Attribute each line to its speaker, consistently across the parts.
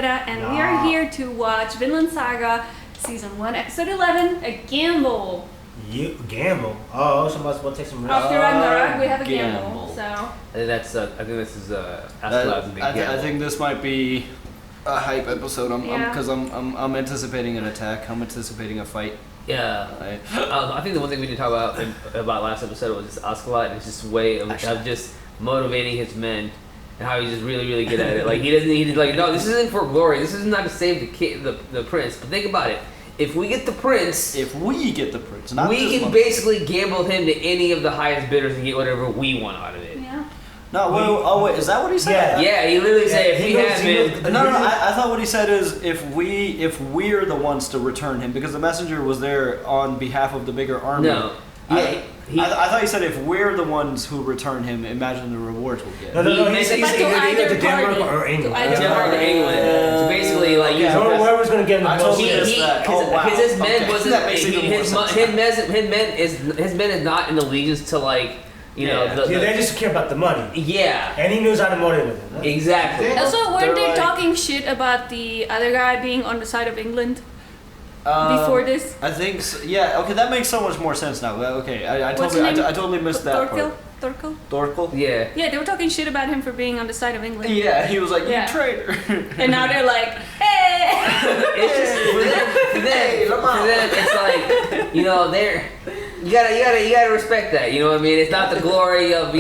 Speaker 1: Askeladd, and we are here to watch Vinland Saga Season 1, Episode 11, A Gamble.
Speaker 2: You gamble? Oh, somebody's going to take some risk.
Speaker 1: After Ragnarok, we have a gamble. So
Speaker 3: I think that's. I think this is Askeladd's big gamble.
Speaker 4: I think this might be a hype episode. Because I'm anticipating an attack. I'm anticipating a fight.
Speaker 3: Yeah. I think the one thing we didn't talk about last episode was just Askeladd and his just way of just motivating his men. And how he's just really, really good at it. Like he's like, no, this isn't for glory. This is not to save the prince. But think about it. If we get the prince,
Speaker 4: we can
Speaker 3: basically gamble him to any of the highest bidders and get whatever we want out of it.
Speaker 1: yeah.
Speaker 4: No, wait, is that what he said?
Speaker 3: Yeah, he literally said if he has him.
Speaker 4: No, I thought what he said is if we're the ones to return him, because the messenger was there on behalf of the bigger army.
Speaker 3: No. Yeah.
Speaker 4: I thought he said if we're the ones who return him, imagine the rewards we'll get.
Speaker 2: No, he said either to Denmark or England.
Speaker 3: Denmark or England. So basically, like,
Speaker 2: whoever's going to get in the
Speaker 3: because
Speaker 2: most.
Speaker 3: his men wasn't. His men is not in allegiance to like.
Speaker 2: They just care about the money.
Speaker 3: Yeah.
Speaker 2: And he knows how to motivate them. Huh?
Speaker 3: Exactly.
Speaker 1: Also, weren't they talking shit about the other guy being on the side of England? Before this?
Speaker 4: I think so. Yeah, okay, that makes so much more sense now. Okay, I totally missed that part. Thorkel?
Speaker 3: Yeah.
Speaker 1: Yeah, they were talking shit about him for being on the side of England.
Speaker 4: Yeah, he was like, you traitor.
Speaker 1: And now they're like, hey!
Speaker 3: It's just, for them, it's like, you gotta respect that, you know what I mean? It's not the glory of,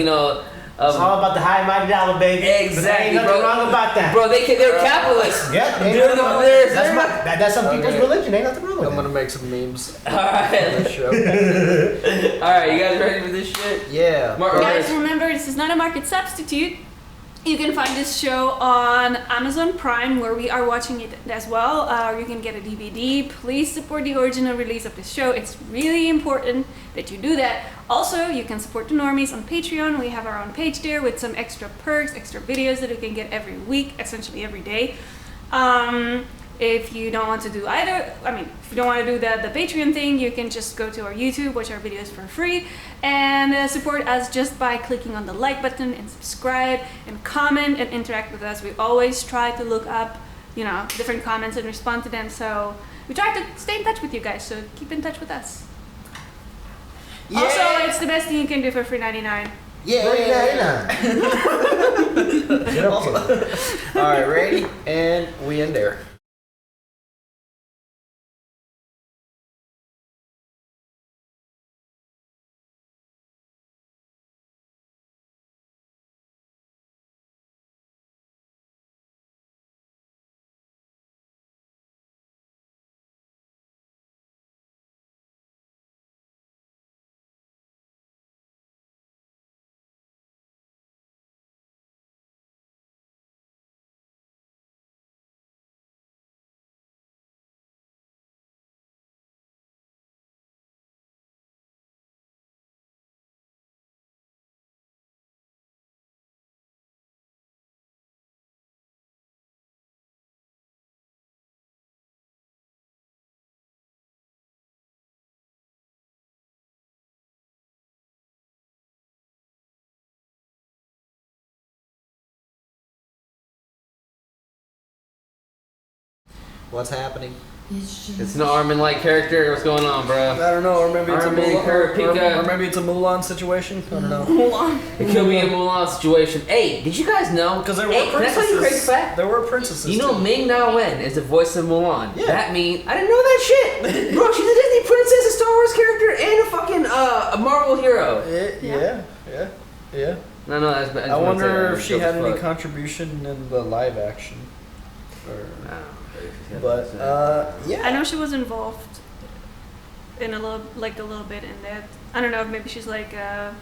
Speaker 2: it's all about the high mighty dollar, baby.
Speaker 3: Exactly,
Speaker 2: ain't nothing wrong about that.
Speaker 3: Bro, they're capitalists.
Speaker 2: Yeah, that's some people's religion. Ain't nothing wrong with it.
Speaker 4: I'm gonna make some memes.
Speaker 3: Alright. Alright, you guys ready for this shit?
Speaker 4: Yeah.
Speaker 1: Guys, remember, this is not a market substitute. You can find this show on Amazon Prime, where we are watching it as well. Or you can get a DVD. Please support the original release of this show. It's really important that you do that. Also, you can support the Normies on Patreon. We have our own page there with some extra perks, extra videos that you can get every week, essentially every day. If you don't want to do if you don't want to do the Patreon thing, you can just go to our YouTube, watch our videos for free, and support us just by clicking on the like button and subscribe and comment and interact with us. We always try to look up, different comments and respond to them. So we try to stay in touch with you guys. So keep in touch with us. Yeah. Also, it's the best thing you can do for free $3.99.
Speaker 4: Yeah. All right, ready? And we end there. What's happening?
Speaker 3: It's an Armin-like character. What's going on, bro?
Speaker 4: I don't know, or maybe it's
Speaker 3: or
Speaker 4: maybe it's a Mulan situation. I don't know.
Speaker 1: Mulan.
Speaker 3: It could be a Mulan situation. Hey, did you guys know?
Speaker 4: Because there were
Speaker 3: princesses.
Speaker 4: princesses.
Speaker 3: Can I tell you a crazy fact?
Speaker 4: There were princesses.
Speaker 3: You know
Speaker 4: too.
Speaker 3: Ming Na Wen is the voice of Mulan.
Speaker 4: Yeah.
Speaker 3: That means I didn't know that shit. Bro, she's a Disney princess, a Star Wars character, and a fucking a Marvel hero.
Speaker 4: Yeah.
Speaker 3: No, that's bad.
Speaker 4: I wonder if she had any contribution in the live action. But yeah,
Speaker 1: I know she was involved in a little bit in that. I don't know if maybe she's like I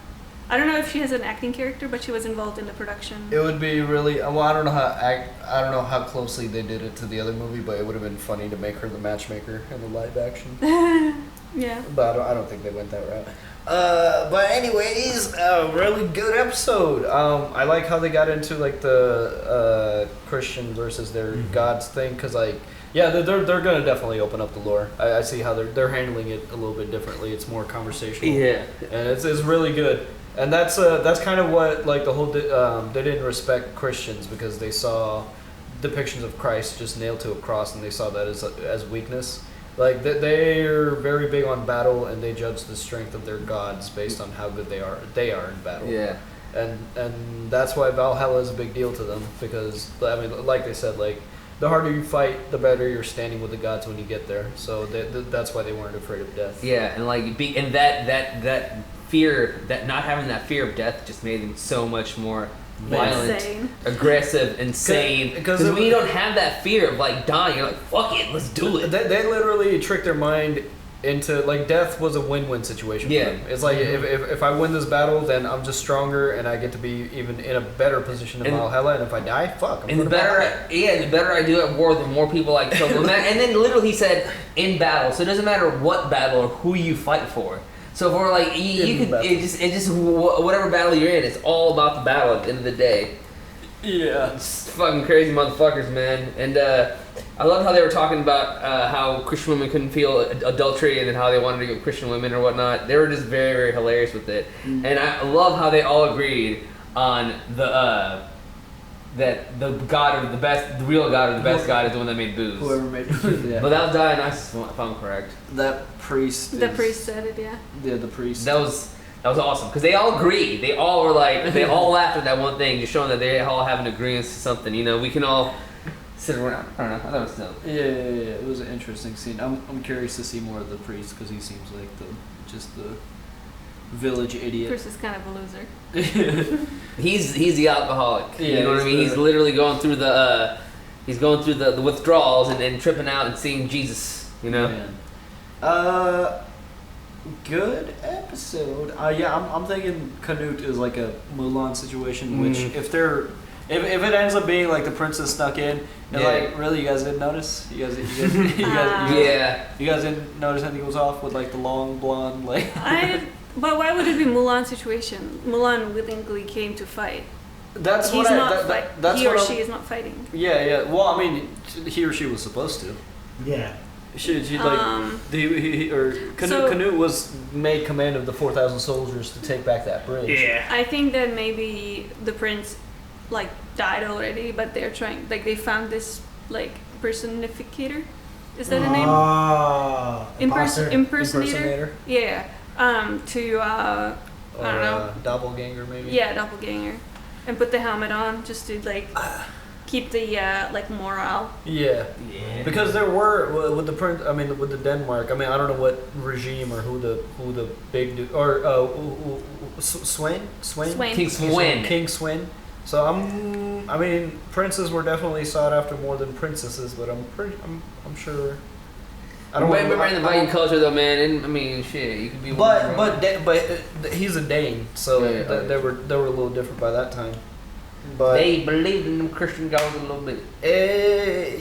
Speaker 1: don't know if she has an acting character, but she was involved in the production.
Speaker 4: it would be really well. I don't know how closely they did it to the other movie, but it would have been funny to make her the matchmaker in the live action.
Speaker 1: Yeah.
Speaker 4: But I don't think they went that route. But anyways, a really good episode. I like how they got into like the Christian versus their gods thing, because like they're gonna definitely open up the lore. I see how they're handling it a little bit differently. It's more conversational.
Speaker 3: Yeah,
Speaker 4: and it's really good. And that's kind of what like the whole they didn't respect Christians because they saw depictions of Christ just nailed to a cross, and they saw that as weakness. Like they're very big on battle, and they judge the strength of their gods based on how good they are in battle.
Speaker 3: Yeah.
Speaker 4: And that's why Valhalla is a big deal to them, because I mean, like they said, like the harder you fight, the better you're standing with the gods when you get there. So that's why they weren't afraid of death.
Speaker 3: Yeah, and like that fear, that not having that fear of death, just made them so much more violent,
Speaker 1: Insane.
Speaker 3: aggressive, insane. Because when you don't have that fear of like dying, you're like, fuck it, let's do it.
Speaker 4: They literally tricked their mind into, like, death was a win-win situation for them. It's like, if I win this battle, then I'm just stronger and I get to be even in a better position in Valhalla, and if I die, fuck.
Speaker 3: And the better I do at war, the more people I kill. And then literally he said, in battle. So it doesn't matter what battle or who you fight for. So if we're like, it just whatever battle you're in, it's all about the battle at the end of the day.
Speaker 4: Yeah.
Speaker 3: It's fucking crazy motherfuckers, man. And I love how they were talking about how Christian women couldn't feel adultery, and then how they wanted to get with women or whatnot. They were just very, very hilarious with it. Mm-hmm. And I love how they all agreed on that the god or the best, the real god or the best god is the one that made booze.
Speaker 5: Whoever made booze, yeah.
Speaker 3: But that was Dionysus, if I'm correct.
Speaker 5: That priest.
Speaker 1: The priest said it, yeah.
Speaker 5: Yeah, the priest.
Speaker 3: That was awesome, because they all agreed. They all were like, they all laughed at that one thing, just showing that they all have an agreement to something. You know, we can all sit around. I don't know. I thought it was dope.
Speaker 5: Yeah. It was an interesting scene. I'm curious to see more of the priest, because he seems like the village idiot.
Speaker 1: Chris is kind of a loser.
Speaker 3: He's the alcoholic.
Speaker 5: Yeah,
Speaker 3: you know what I mean? He's literally going through the withdrawals and tripping out and seeing Jesus. You know.
Speaker 5: Man. Good episode. Yeah, I'm thinking Canute is like a Mulan situation, which if it ends up being like the princess snuck in, and like, really, you guys didn't notice? You guys didn't notice anything was off with like the long blonde, like.
Speaker 1: But why would it be Mulan's situation? Mulan willingly came to fight.
Speaker 5: That's
Speaker 1: he or she is not fighting.
Speaker 5: Yeah. Well, I mean, he or she was supposed to.
Speaker 2: Yeah.
Speaker 5: She like Canute was made command of the 4,000 soldiers to take back that bridge.
Speaker 2: Yeah.
Speaker 1: I think that maybe the prince like died already, but they're trying, like, they found this like personificator. Is that a name? Impersonator. Yeah. I don't know.
Speaker 4: Doppelganger, maybe.
Speaker 1: Yeah, doppelganger, and put the helmet on just to like keep the like morale.
Speaker 4: Yeah. Because there were with the prince. I mean, with the Denmark. I mean, I don't know what regime or who the big dude or Swain. King Swain. So I mean, princes were definitely sought after more than princesses, but I'm sure.
Speaker 3: I don't remember in the Viking culture though, man. And I mean, shit, you could be.
Speaker 4: But he's a Dane, so they were a little different by that time. But
Speaker 3: they believed in them Christian gods a little bit.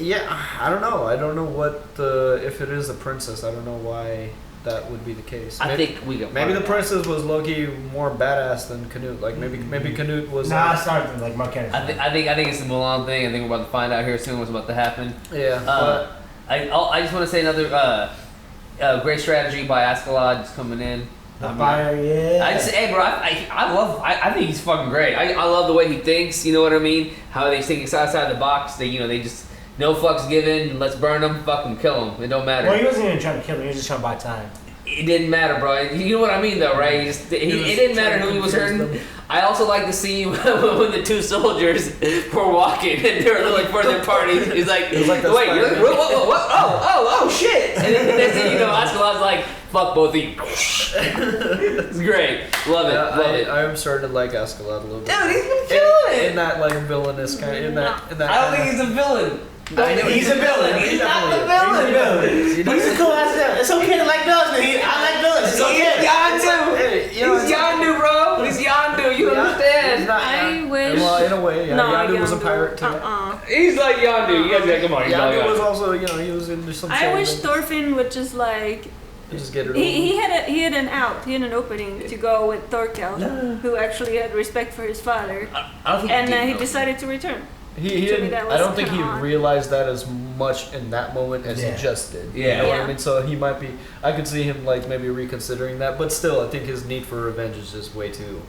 Speaker 4: Yeah, I don't know. I don't know what if it is a princess. I don't know why that would be the case.
Speaker 3: Maybe
Speaker 4: the princess was low-key more badass than Canute. Like maybe Canute was.
Speaker 2: Nah, it's not like Mark Henry.
Speaker 3: I think it's the Mulan thing. I think we're about to find out here soon what's about to happen.
Speaker 4: Yeah.
Speaker 3: I just want to say another great strategy by Askeladd just coming in.
Speaker 2: Fire, yeah.
Speaker 3: I just say, hey, bro, I think he's fucking great. I love the way he thinks. You know what I mean? How they think outside the box. They just no fucks given. Let's burn them. Fucking kill them. It don't matter.
Speaker 2: Well, he wasn't even trying to kill him. He was just trying to buy time.
Speaker 3: It didn't matter, bro. You know what I mean, though, right? It didn't matter who he was hurting. I also like to see when the two soldiers were walking and they were like for their party. He's like, wait, you're like, what? Oh, shit! And then the next thing you know, Askeladd's like, fuck both of you. It's great. Love it.
Speaker 4: I'm starting to like Askeladd a little bit.
Speaker 3: Dude, he's been killing it.
Speaker 4: In that like villainous kind. In that.
Speaker 3: I don't think he's a villain.
Speaker 2: He's a villain.
Speaker 3: He's not the villain.
Speaker 2: But he's a cool ass villain. It's okay to like villains, man. I like villains. It's okay.
Speaker 3: He's Yondu. He's Yondu, bro. He's Yondu. You understand?
Speaker 1: I wish.
Speaker 4: Well, in a way, yeah. Yondu was a pirate too.
Speaker 3: He's like Yondu. You guys come on.
Speaker 4: Yondu was also, he was into some.
Speaker 1: I wish Thorfinn would just like.
Speaker 4: Just get it
Speaker 1: he had an out. He had an opening to go with Thorkel, who actually had respect for his father, and he decided to return.
Speaker 4: He didn't. I don't think he realized that as much in that moment as he just did.
Speaker 3: Yeah.
Speaker 4: You know what I mean? So he might be. I could see him like maybe reconsidering that, but still, I think his need for revenge is just way too.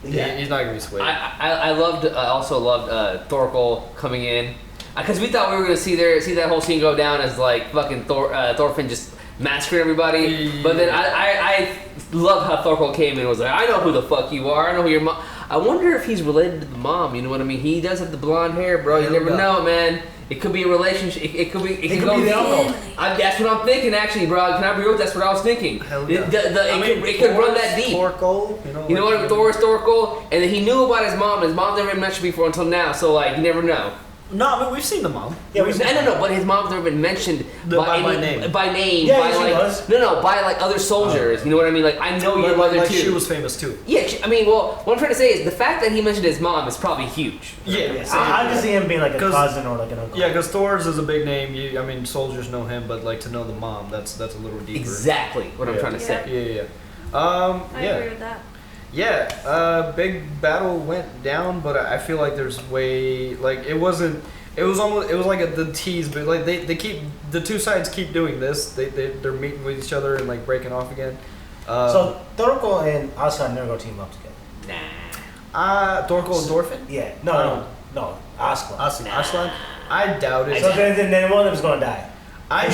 Speaker 4: Yeah. He's not gonna be swayed.
Speaker 3: I also loved Thorkel coming in. because we thought we were gonna see that whole scene go down as like fucking Thorfinn just massacring everybody. But then I love how Thorkel came in and was like, I know who the fuck you are. I know who your mom. I wonder if he's related to the mom. You know what I mean? He does have the blonde hair, bro. You never know, man. It could be a relationship. It could be. It could go. That's what I'm thinking, actually, bro. Can I be real? That's what I was thinking.
Speaker 4: Hell yeah.
Speaker 3: It could run that deep.
Speaker 4: Thorkel,
Speaker 3: you know what? Thor is Thorkel, and then he knew about his mom. His mom never been mentioned before until now. So like, you never know.
Speaker 5: No, I mean, we've seen the mom.
Speaker 3: Yeah, no, but his mom's never been mentioned by
Speaker 5: name.
Speaker 3: By name.
Speaker 2: Yeah,
Speaker 3: by
Speaker 2: she
Speaker 3: like,
Speaker 2: was.
Speaker 3: No, by like other soldiers. You know what I mean? Like, I know your mother too.
Speaker 5: She was famous too.
Speaker 3: Yeah, I mean, well, what I'm trying to say is the fact that he mentioned his mom is probably huge.
Speaker 5: Yeah.
Speaker 2: I can see him being like a cousin or like an uncle.
Speaker 5: Yeah, because Thor's is a big name. I mean, soldiers know him, but like to know the mom, that's a little deeper.
Speaker 3: Exactly what I'm trying to say.
Speaker 5: Yeah.
Speaker 1: I agree with that.
Speaker 5: Yeah, big battle went down, but I feel like there's way like it was like the tease, but like they keep the two sides keep doing this. They're meeting with each other and like breaking off again.
Speaker 2: So Thorkel and Askeladd never go team up together.
Speaker 5: Thorkel and Thorfinn?
Speaker 2: Yeah. No. Askeladd.
Speaker 5: Askeladd? I doubt it.
Speaker 2: So then one of them's gonna die. I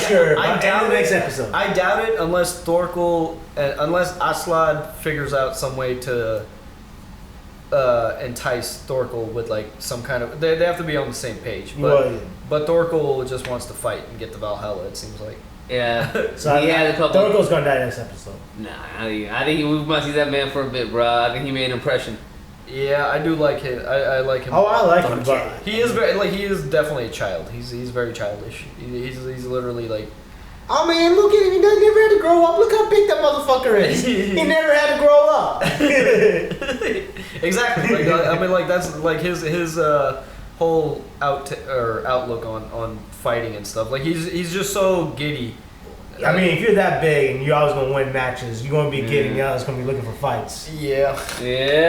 Speaker 2: doubt it. Next episode.
Speaker 5: I doubt it unless unless Askeladd figures out some way to entice Thorkel with like some kind of. They have to be on the same page. But Thorkel just wants to fight and get the Valhalla. It seems like.
Speaker 3: Yeah.
Speaker 2: So
Speaker 3: he had a couple.
Speaker 2: Thorkel's gonna die next episode.
Speaker 3: Nah, I think we must see that man for a bit, bro. I think he made an impression.
Speaker 5: Yeah, I do like him. I like him.
Speaker 2: Oh, I like him, but
Speaker 5: he is definitely a child. He's very childish. He's literally like.
Speaker 2: Oh man, look at him! He never had to grow up. Look how big that motherfucker is. He never had to grow up.
Speaker 5: Exactly. Like, I mean, like that's like his whole outlook on fighting and stuff. Like he's just so giddy.
Speaker 2: I mean, if you're that big and you're always gonna win matches, you're gonna be getting out. It's gonna be looking for fights.
Speaker 5: Yeah.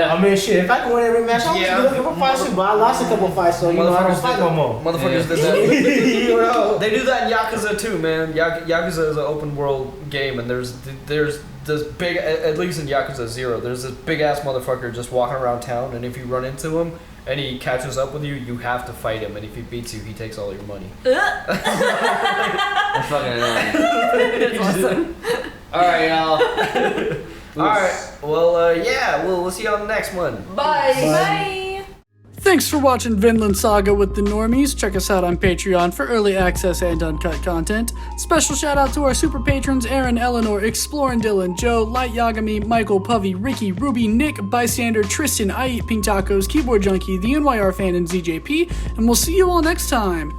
Speaker 2: I mean, shit. If I can win every match, I'm gonna be looking for fights too. But I lost a couple of fighs, so I don't fight no more.
Speaker 5: Motherfuckers did that. They do that in Yakuza too, man. Yakuza is an open world game, and there's this big, at least in Yakuza 0, there's this big ass motherfucker just walking around town, and if you run into him and he catches up with you, you have to fight him, and if he beats you, he takes all your money.
Speaker 3: That's fucking annoying. That's awesome. Alright, y'all.
Speaker 5: Alright, well, yeah, we'll see you on the next one.
Speaker 1: Bye.
Speaker 6: Thanks for watching Vinland Saga with the Normies. Check us out on Patreon for early access and uncut content. Special shout out to our super patrons Aaron, Eleanor, Explorin' Dylan, Joe, Light Yagami, Michael, Puffy, Ricky, Ruby, Nick, Bystander, Tristan, I Eat Pink Tacos, Keyboard Junkie, the NYR Fan, and ZJP, and we'll see you all next time.